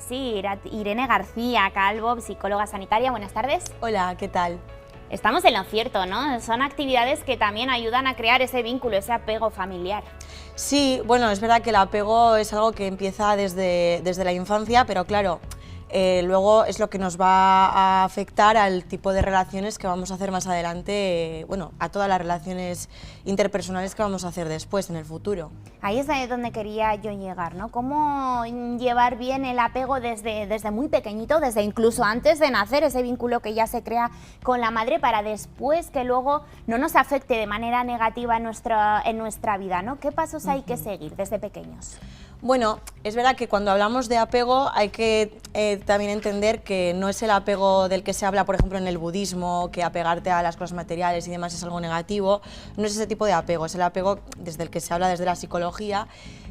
Sí, Irene García Calvo, psicóloga sanitaria. Buenas tardes. Hola, ¿qué tal? Estamos en lo cierto, ¿no? Son actividades que también ayudan a crear ese vínculo, ese apego familiar. Sí, bueno, es verdad que el apego es algo que empieza desde la infancia, pero claro, luego es lo que nos va a afectar al tipo de relaciones que vamos a hacer más adelante, bueno, a todas las relaciones interpersonales que vamos a hacer después, en el futuro. Ahí es donde quería yo llegar, ¿no? Cómo llevar bien el apego desde muy pequeñito, desde incluso antes de nacer, ese vínculo que ya se crea con la madre para después que luego no nos afecte de manera negativa en nuestra vida, ¿no? ¿Qué pasos hay que seguir desde pequeños? Bueno, es verdad que cuando hablamos de apego hay que también entender que no es el apego del que se habla, por ejemplo, en el budismo, que apegarte a las cosas materiales y demás es algo negativo. No es ese tipo de apego, es el apego desde el que se habla desde la psicología,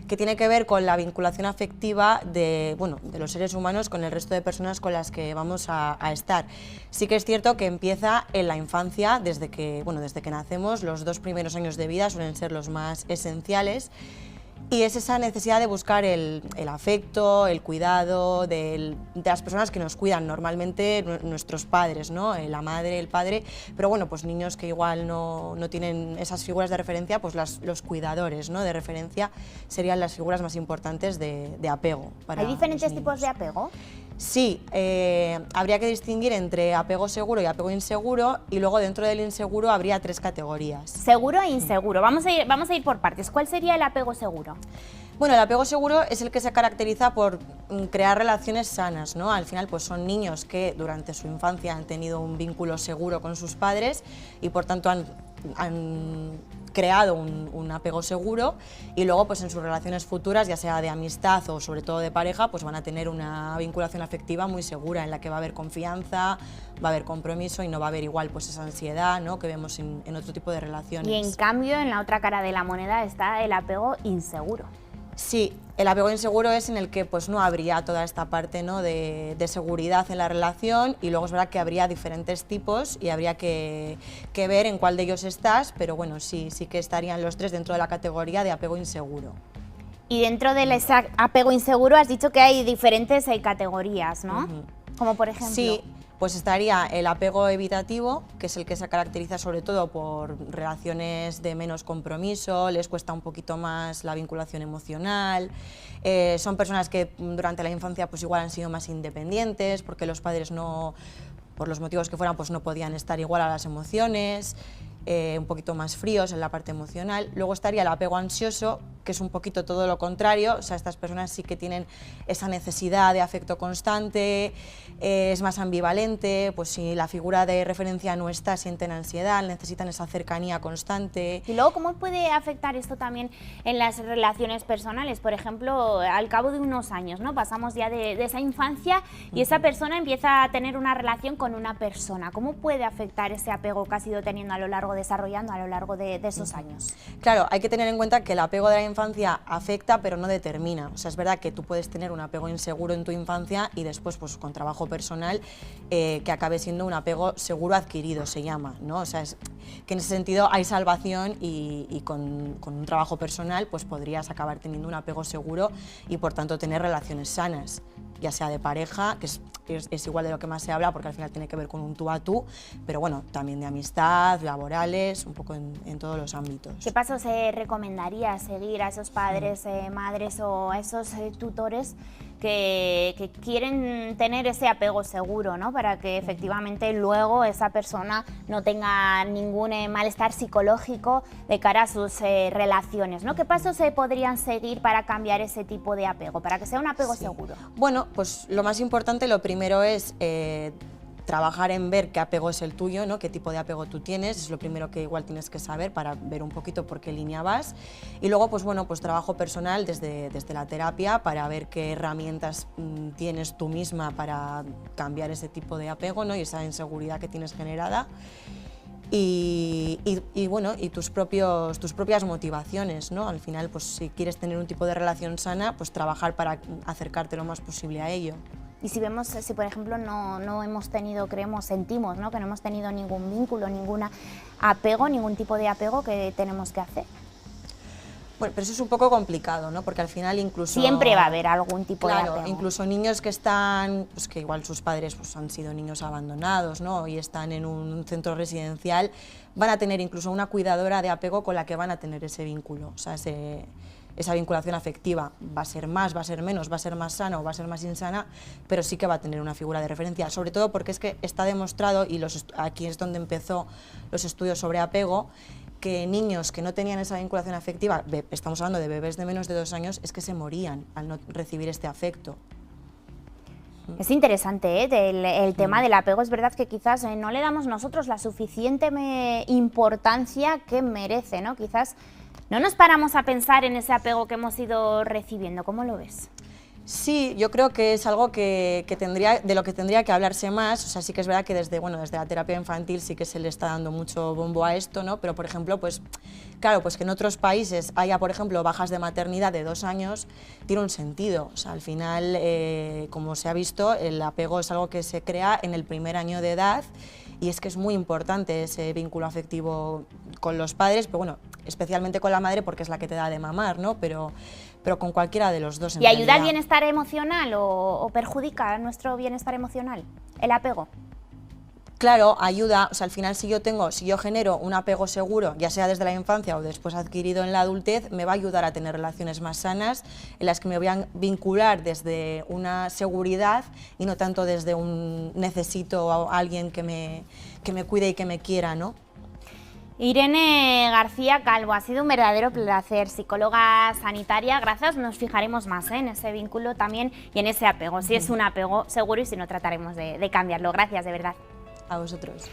que tiene que ver con la vinculación afectiva de los seres humanos con el resto de personas con las que vamos a estar. Sí que es cierto que empieza en la infancia, desde que nacemos. Los 2 primeros años de vida suelen ser los más esenciales. Y es esa necesidad de buscar el afecto, el cuidado de las personas que nos cuidan, normalmente nuestros padres, ¿no? La madre, el padre, pero bueno, pues niños que igual no tienen esas figuras de referencia, pues los cuidadores, ¿no? De referencia serían las figuras más importantes de apego. ¿Hay diferentes tipos de apego? Sí, habría que distinguir entre apego seguro y apego inseguro, y luego dentro del inseguro habría 3 categorías. Seguro e inseguro. Vamos a ir por partes. ¿Cuál sería el apego seguro? Bueno, el apego seguro es el que se caracteriza por crear relaciones sanas, ¿no? Al final, pues son niños que durante su infancia han tenido un vínculo seguro con sus padres y por tanto han creado un apego seguro, y luego pues en sus relaciones futuras, ya sea de amistad o sobre todo de pareja, pues van a tener una vinculación afectiva muy segura en la que va a haber confianza, va a haber compromiso y no va a haber igual pues esa ansiedad, ¿no? Que vemos en otro tipo de relaciones. Y en cambio, en la otra cara de la moneda está el apego inseguro. Sí, el apego inseguro es en el que pues no habría toda esta parte, ¿no? de seguridad en la relación, y luego es verdad que habría diferentes tipos y habría que ver en cuál de ellos estás, pero bueno, sí que estarían los 3 dentro de la categoría de apego inseguro. Y dentro del apego inseguro has dicho que hay diferentes categorías, ¿no? Como por ejemplo... Sí, pues estaría el apego evitativo, que es el que se caracteriza sobre todo por relaciones de menos compromiso, les cuesta un poquito más la vinculación emocional, son personas que durante la infancia pues igual han sido más independientes porque los padres no, por los motivos que fueran, pues no podían estar igual a las emociones, un poquito más fríos en la parte emocional. Luego estaría el apego ansioso, que es un poquito todo lo contrario, o sea, estas personas sí que tienen esa necesidad de afecto constante, es más ambivalente, pues si la figura de referencia no está, sienten ansiedad, necesitan esa cercanía constante. Y luego, ¿cómo puede afectar esto también en las relaciones personales? Por ejemplo, al cabo de unos años, ¿no? Pasamos ya de esa infancia y esa persona empieza a tener una relación con una persona. ¿Cómo puede afectar ese apego que has ido teniendo desarrollando a lo largo de esos años? Claro, hay que tener en cuenta que el apego de la infancia afecta pero no determina. O sea, es verdad que tú puedes tener un apego inseguro en tu infancia y después pues con trabajo personal que acabe siendo un apego seguro adquirido, se llama, ¿no? O sea, es que en ese sentido hay salvación y con un trabajo personal pues podrías acabar teniendo un apego seguro y por tanto tener relaciones sanas, ya sea de pareja, que es igual de lo que más se habla porque al final tiene que ver con un tú a tú, pero bueno, también de amistad, laborales, un poco en todos los ámbitos. ¿Qué pasos recomendarías seguir a esos padres, madres o a esos tutores que quieren tener ese apego seguro, ¿no? Para que efectivamente luego esa persona no tenga ningún malestar psicológico de cara a sus relaciones, ¿no? ¿Qué pasos se podrían seguir para cambiar ese tipo de apego, para que sea un apego seguro? Bueno, pues lo más importante, lo primero es trabajar en ver qué apego es el tuyo, ¿no? Qué tipo de apego tú tienes, es lo primero que igual tienes que saber para ver un poquito por qué línea vas. Y luego, pues bueno, pues trabajo personal desde la terapia para ver qué herramientas tienes tú misma para cambiar ese tipo de apego, ¿no? Y esa inseguridad que tienes generada. Y bueno, y tus propias motivaciones, ¿no? Al final, pues si quieres tener un tipo de relación sana, pues trabajar para acercarte lo más posible a ello. Y si vemos, si por ejemplo no hemos tenido, sentimos, ¿no? Que no hemos tenido ningún vínculo, ningún apego, ningún tipo de apego, ¿qué tenemos que hacer? Bueno, pero eso es un poco complicado, ¿no? Porque al final incluso... Siempre va a haber algún tipo de Claro, apego. incluso niños que están, pues que igual sus padres pues, han sido niños abandonados, ¿no? Y están en un centro residencial, van a tener incluso una cuidadora de apego con la que van a tener ese vínculo, o sea, esa vinculación afectiva. Va a ser más, va a ser menos, va a ser más sana o va a ser más insana, pero sí que va a tener una figura de referencia, sobre todo porque es que está demostrado, y aquí es donde empezó los estudios sobre apego, que niños que no tenían esa vinculación afectiva, estamos hablando de bebés de menos de 2 años, es que se morían al no recibir este afecto. Es interesante, ¿eh? El tema del apego. Es verdad que quizás no le damos nosotros la suficiente importancia que merece, ¿no? Quizás no nos paramos a pensar en ese apego que hemos ido recibiendo. ¿Cómo lo ves? Sí, yo creo que es algo de lo que tendría que hablarse más. O sea, sí que es verdad que desde la terapia infantil sí que se le está dando mucho bombo a esto, ¿no? Pero, por ejemplo, pues claro, pues que en otros países haya, por ejemplo, bajas de maternidad de 2 años, tiene un sentido. O sea, al final, como se ha visto, el apego es algo que se crea en el primer año de edad, y es que es muy importante ese vínculo afectivo con los padres, pero bueno, especialmente con la madre porque es la que te da de mamar, ¿no? Pero con cualquiera de los dos en ¿Y ayuda realidad. al bienestar emocional o perjudica nuestro bienestar emocional, el apego? Claro, ayuda, o sea, al final si yo genero un apego seguro, ya sea desde la infancia o después adquirido en la adultez, me va a ayudar a tener relaciones más sanas, en las que me voy a vincular desde una seguridad y no tanto desde un necesito a alguien que me cuide y que me quiera, ¿no? Irene García Calvo, ha sido un verdadero placer, psicóloga sanitaria. Gracias, nos fijaremos más en ese vínculo también y en ese apego, si es un apego seguro y si no trataremos de cambiarlo. Gracias, de verdad. A vosotros.